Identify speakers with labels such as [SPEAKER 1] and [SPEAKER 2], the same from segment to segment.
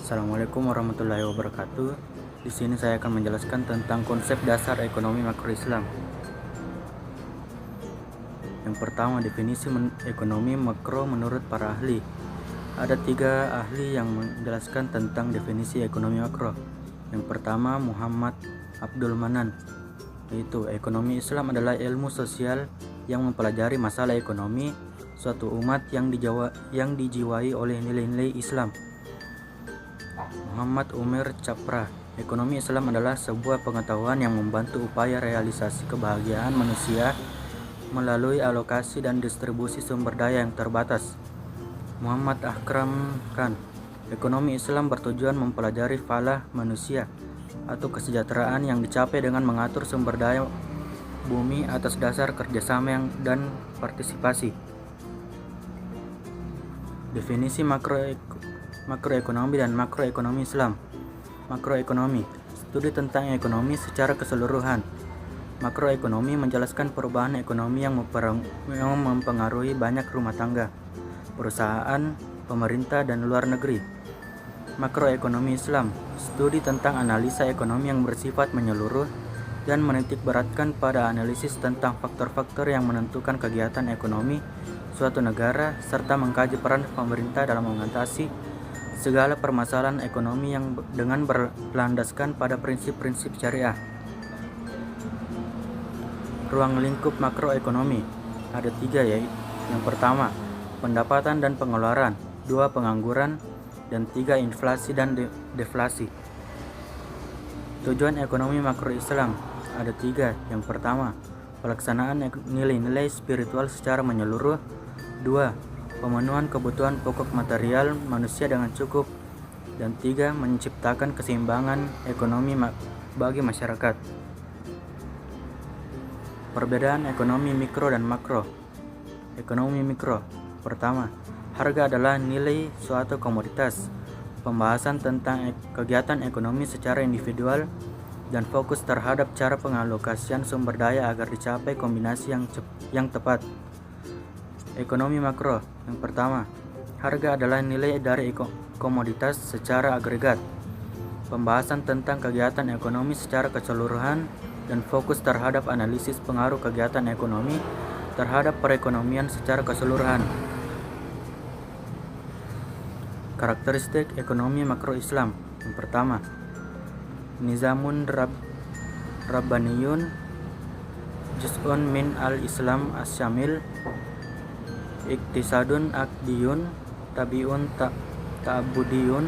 [SPEAKER 1] Assalamualaikum warahmatullahi wabarakatuh. Di sini saya akan menjelaskan tentang konsep dasar ekonomi makro Islam. Yang pertama, definisi ekonomi makro menurut para ahli. Ada 3 ahli yang menjelaskan tentang definisi ekonomi makro. Yang pertama, Muhammad Abdul Manan, yaitu ekonomi Islam adalah ilmu sosial yang mempelajari masalah ekonomi suatu umat yang dijiwai oleh nilai-nilai Islam. Muhammad Umar Chapra, ekonomi Islam adalah sebuah pengetahuan yang membantu upaya realisasi kebahagiaan manusia melalui alokasi dan distribusi sumber daya yang terbatas. Muhammad Akram Khan, ekonomi Islam bertujuan mempelajari falah manusia atau kesejahteraan yang dicapai dengan mengatur sumber daya bumi atas dasar kerjasama dan partisipasi. Definisi makroekonomi dan makroekonomi Islam. Makroekonomi, studi tentang ekonomi secara keseluruhan. Makroekonomi menjelaskan perubahan ekonomi yang mempengaruhi banyak rumah tangga, perusahaan, pemerintah, dan luar negeri. Makroekonomi Islam, studi tentang analisa ekonomi yang bersifat menyeluruh dan menitik beratkan pada analisis tentang faktor-faktor yang menentukan kegiatan ekonomi suatu negara serta mengkaji peran pemerintah dalam mengatasi segala permasalahan ekonomi yang dengan berlandaskan pada prinsip-prinsip syariah. Ruang lingkup makroekonomi ada 3, yaitu yang pertama, pendapatan dan pengeluaran, 2, pengangguran, dan 3, inflasi dan deflasi. Tujuan ekonomi makro Islam ada 3. Yang pertama, pelaksanaan nilai-nilai spiritual secara menyeluruh, 2, pemenuhan kebutuhan pokok material manusia dengan cukup, dan 3, menciptakan keseimbangan ekonomi bagi masyarakat. Perbedaan ekonomi mikro dan makro. Ekonomi mikro, pertama, harga adalah nilai suatu komoditas. Pembahasan tentang kegiatan ekonomi secara individual dan fokus terhadap cara pengalokasian sumber daya agar dicapai kombinasi yang tepat. Ekonomi makro, yang pertama, harga adalah nilai dari komoditas secara agregat. Pembahasan tentang kegiatan ekonomi secara keseluruhan dan fokus terhadap analisis pengaruh kegiatan ekonomi terhadap perekonomian secara keseluruhan. Karakteristik ekonomi makro Islam. Yang pertama, nizamun rabbaniyun juz'un min al-Islam asyamil, iktisadun akdiyun tabiun ta'budiyun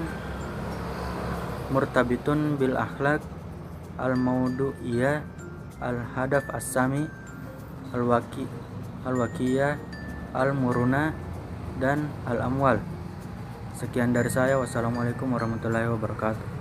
[SPEAKER 1] murtabitun bil akhlaq al-maudu'iyah al-hadaf as-sami al-wakiyah al-muruna dan al-amwal. Sekian dari saya. Wassalamualaikum warahmatullahi wabarakatuh.